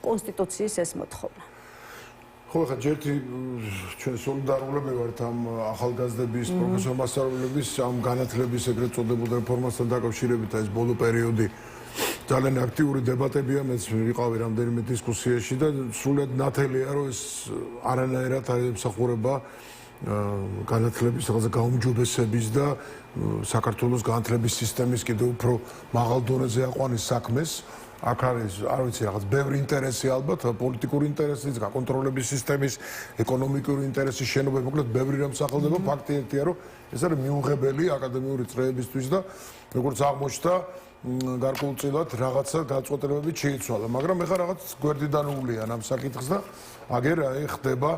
კონსტიტუციის ეს მოთხოვნა. ხო, ხა ჯერთი ჩვენ სოლიდარულები ვართ ამ ახალგაზრდების, პროფესორ მასწავლებლების ამ განათლების ეგრეთ წოდებულ რეფორმასთან დაკავშირებით ეს ბოლო პერიოდი ძალიან აქტიური დებატებია, მეც ვიყავი რამდენიმე დისკუსიაში და სულად ნათელია, რომ ეს არანაირად ემსახურება განათლების რაღაცა გაუმჯობესების და საქართველოს განათლების სისტემის კიდევ უფრო მაღალ დონეზე აყვანის საქმეს. აქ არის, არ ვიცი, რაღაც ბევრი ინტერესი ალბათ, პოლიტიკური ინტერესიც, გაკონტროლების სისტემის, ეკონომიკური ინტერესის შენობები, მოკლედ ბევრი რამ სახელდება, ფაქტი ერთია, რომ ეს არის მიუღებელი აკადემიური წრეებისთვის და როგორც აღმოჩნდა, გარკვეულწილად რაღაცა გაწყვეტილებები შეიცვალა, მაგრამ ეხლა რაღაც გვერდიდან უვლიან ამ საკითხს და აგერ აი ხდება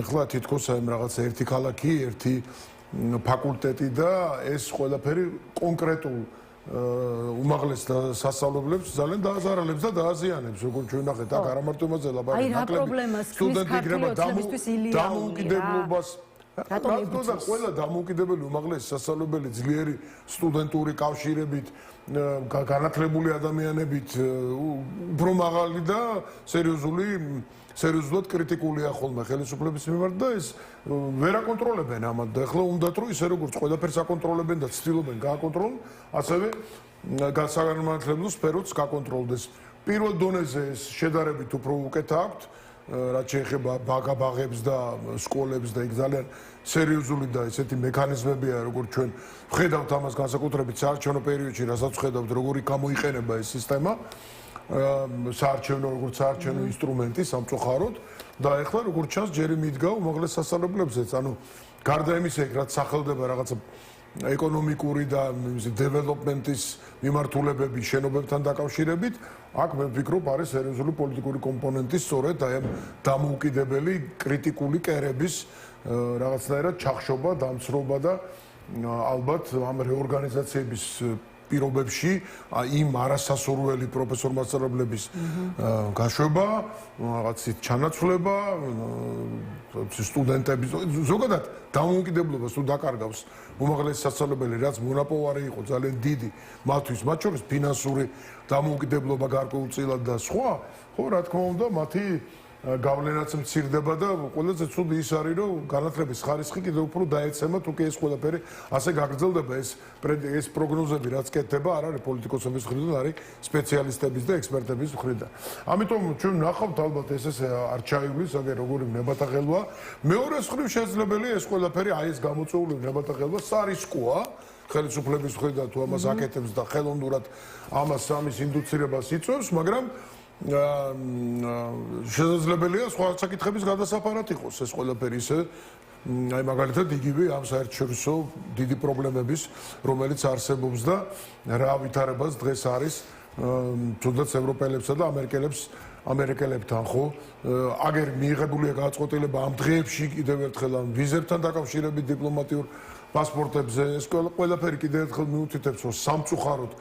ეხლა თითქოს აი რაღაც ერთი ქალაქი, ერთი ფაკულტეტი და ეს ყველაფერი კონკრეტულ უმაღლეს სასწავლებლებს ძალიან დააზარალებს და დააზიანებს, როგორც ჩვენ ნახეთ, აქ არა მარტო იმაზე ლაპარაკი, ნაკლები სტუდენტი იქნება დამოუკიდებლობას რატომ და ყველა დამოუკიდებელი უმაღლესი სასწავლებელი ძლიერი სტუდენტური კავშირებით განათლებული ადამიანებით უფრო მაღალი და სერიოზულად კრიტიკულია ხოლმე ხელისუფლების მიმართ და ეს ვერ აკონტროლებენ ამათ და ეხლა უნდათ რომ ისე როგორც ყველაფერს აკონტროლებენ და ცდილობენ გააკონტროლონ, ასევე განსაკუთრებულ სფეროც გაკონტროლდეს. პირველ დონეზე ეს შედარებით უფრო უკეთ აქვთ, რაც შეეხება ბაღებს და სკოლებს და იქ ძალიან სერიოზული და ესეთი მექანიზმებია, როგორც ჩვენ ვხედავთ ამას განსაკუთრებით საარჩევნო პერიოდში, რასაც ვხედავთ, როგორი გამოიყენება ეს სისტემა. საარჩევნო როგორც საარჩევნო ინსტრუმენტი სამწუხაროდ და ეხლა როგორც ჩანს ჯერი მიდგა უმაღლეს სასწავლებლებზეც, ანუ გარდა იმისა, რაც სახელდება რაღაცა ეკონომიკური და დეველოპმენტის მიმართულებები შენობებთან დაკავშირებით, აქ მე ვფიქრობ არის სერიოზული პოლიტიკური კომპონენტი სწორედ აი ამ დამოუკიდებელი კრიტიკული კერების რაღაცნაირად ჩახშობა, დამცრობა და ალბათ ამ რეორგანიზაციების პირობებში იმ არასასურველი პროფესორ მასწავლებლების გაშვება, რაღაცით ჩანაცვლება, სტუდენტების ზოგადად დამოუკიდებლობას თუ დაკარგავს უმაღლესი სასწავლებელი, რაც მონაპოვარი იყო ძალიან დიდი მათთვის, მათ შორის ფინანსური დამოუკიდებლობა გარკვეულწილად და სხვა, ხო, რა თქმა უნდა, მათი გავლენაც მცირდება და ყველაზე ცუდი ის არის, რომ განათლების ხარისხი კიდევ უფრო დაეცემა, თუ კი ეს ყველაფერი ასე გაგრძელდება, ეს პროგნოზები რაც კეთდება, არ არის პოლიტიკოსების მხრიდან, არის სპეციალისტების და ექსპერტების მხრიდან. ამიტომ ჩვენ ნახავთ ალბათ ეს არ ჩაივლის, აგერ როგორი ნებათაღელვა. მეორე მხრივ შესაძლებელია ეს ყველაფერი აი ეს გამოწვეული ნებათაღელვა სარისკოა ხელისუფლების მხრიდან თუ ამას აკეთებს და ხელოვნურად ამას ამის ინდუცირებას იწვევს, მაგრამ შესაძლებელია სხვა საკითხების გადასაფარად იყოს ეს ყველაფერი ისე აი მაგალითად იგივე ამ საერთაშორისო დიდი პრობლემების რომელიც არსებობს და რა ვითარებას დღეს არის თუნდაც ევროპელებსა და ამერიკელებთან ხო აგერ მიიღებულია გადაწყვეტილება ამ დღეებში კიდევ ერთხელ ამ ვიზებთან დაკავშირებით დიპლომატიურ პასპორტებზე ეს ყველაფერი კიდევ ერთხელ მიუთითებს რომ სამწუხაროდ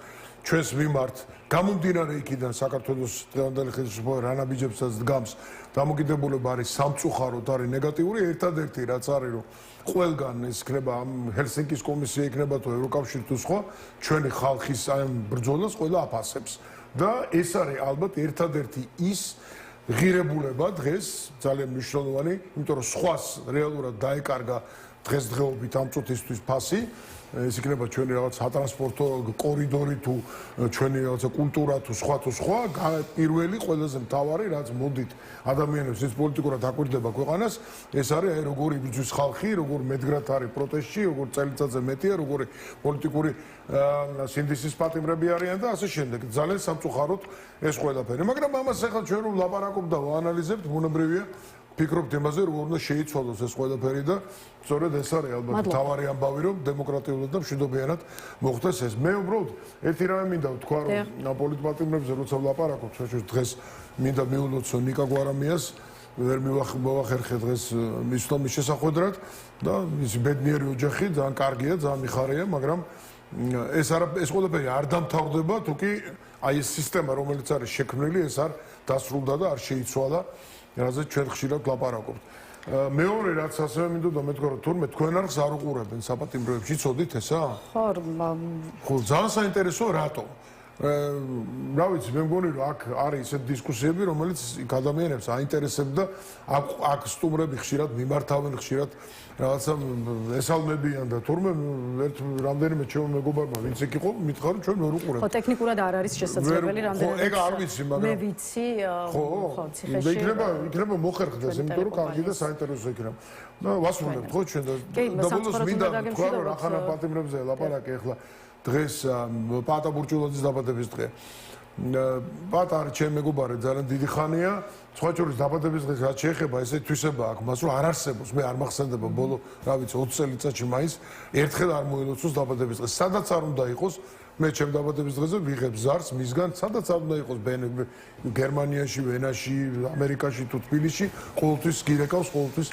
ჩვენს მიმართ გამომდინარე იქიდან საქართველოს დღევანდელი ხელისუფლება რა ნაბიჯებსაც დგამს დამოკიდებულება არის სამწუხაროდ არის ნეგატიური ერთადერთი რაც არის რომ ყველგან ეს იქნება ამ ჰელსინკის კომისია იქნება თუ ევროკავშირი თუ სხვა ჩვენი ხალხის ამ ბრძოლას ყველა აფასებს და ეს არის ალბათ ერთადერთი ის ღირებულება დღეს ძალიან მნიშვნელოვანი იმიტომ რომ სხვას რეალურად დაეკარგა დღესდღეობით ამ წუთისთვის ფასი ეს იქნება ჩვენი რაღაც სატრანსპორტო კორიდორი თუ ჩვენი რაღაცა კულტურა თუ სხვა პირველი ყველაზე მთავარი რაც მოდით ადამიანებს ის პოლიტიკურად აკვირდება ქვეყანას ეს არის აი როგორი იბრძვის ხალხი როგორ მედგრად არის პროტესტში როგორ წელიწადზე მეტია როგორი პოლიტიკური სინდისის პატიმრები არიან და ასე შემდეგ ძალიან სამწუხაროდ ეს ყველაფერი მაგრამ ამას ახლა ჩვენ რომ ლაპარაკობ და ვაანალიზებთ ბუნებრივია ფიქრობთ იმაზე რომ უნდა შეიცვალოს ეს ყველაფერი და სწორედ ეს არის ალბათ თავარი ამბავი რომ დემოკრატიულად და მშვიდობიანად მოხდეს ეს მე უბრალოდ ერთი რამე მინდა ვთქვა რომ პოლიტპატიმრებზე როცა ვლაპარაკობ ჩვენს დღეს მინდა მიულოცო ნიკა გვარამიას ვერ მივახერხე დღეს მისვლის შესახვედრად და ის ბედნიერი ოჯახი ძალიან კარგია ძალიან მიხარია მაგრამ ეს ყველაფერი არ დამთავრდება თუკი აი ეს სისტემა რომელიც არის შექმნილი ეს არ დასრულდა და არ შეიცვალა რაზე ჩვენ ხშირად ვლაპარაკობთ. მეორე რაც ასევე მინდოდა მეთქვა რომ თურმე თქვენ არს არ უყურებენ საპატიმროებში, ცოდით ესა? ხო, ძალიან საინტერესოა რატო? რა ვიცი, მე მგონი რომ აქ არის ესეთ დისკუსიები, რომელიც იქ ადამიანებს აინტერესებდა, აქ სტუმრები ხშირად მიმართავენ, ხშირად რაღაცა ესალმებიან და თურმე ერთ რამდენიმე ჩემო მეგობარმა ვინც იქ იყო, მითხარ რომ ჩვენ ვერ უყურებთ. ხო, ტექნიკურად არ არის შესაძლებელი რამდენიმე. ხო, ეგ არ ვიცი, მაგრამ მე ვიცი, ხო, ციხეში. იქნება მოხერხდეს, იმიტომ რომ კარგი და საინტერესო იქნება. და ვასრულებთ ხო ჩვენ და ბოლოს მინდა თქვა რომ ახანა პატიმრებზე ლაპარაკი ახლა დღეს პატა ბურჭულაძის დაბადების დღეა. პატა არის ჩემი მეგობარი ძალიან დიდი ხანია. სხვა შორის დაბადების დღეს რაც შეეხება ესე თვისება აქვს მას რომ არ არსებობს მე არ მახსენდება ბოლო რა ვიცი 20 წელიწადში მაინც ერთხელ არ მოელოცოს დაბადების დღეს. სადაც არ უნდა იყოს მე ჩემ დაბადების დღეზე ვიღებ ზარს მისგან სადაც არ უნდა იყოს გერმანიაში, ვენაში, ამერიკაში თუ თბილისში ყოველთვის გირეკავს ყოველთვის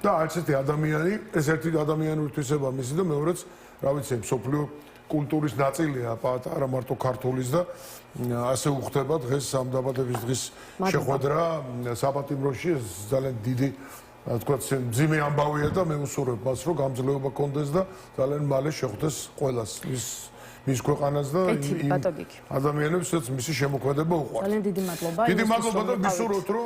და არც ერთი ადამიანი ეს ერთი ადამიანური თვისება მისი და მეორეც რა ვიცი მსოფლიო კულტურის ნაწილია პატა არა მარტო ქართულის და ასე უხდება დღეს ამ დაბადების დღის შეხვედრა საპატიმროში ძალიან დიდი თქვა ძიმე ამბავია და მე უსურვებ მას რომ გამძლეობა კონდეს და ძალიან მალე შეხვდეს ყველას მის ქვეყანას და იმ ადამიანებს რაც მისი შემოქმედება უყვარს. ძალიან დიდი მადლობა. დიდი მადლობა და ვისურვებთ რომ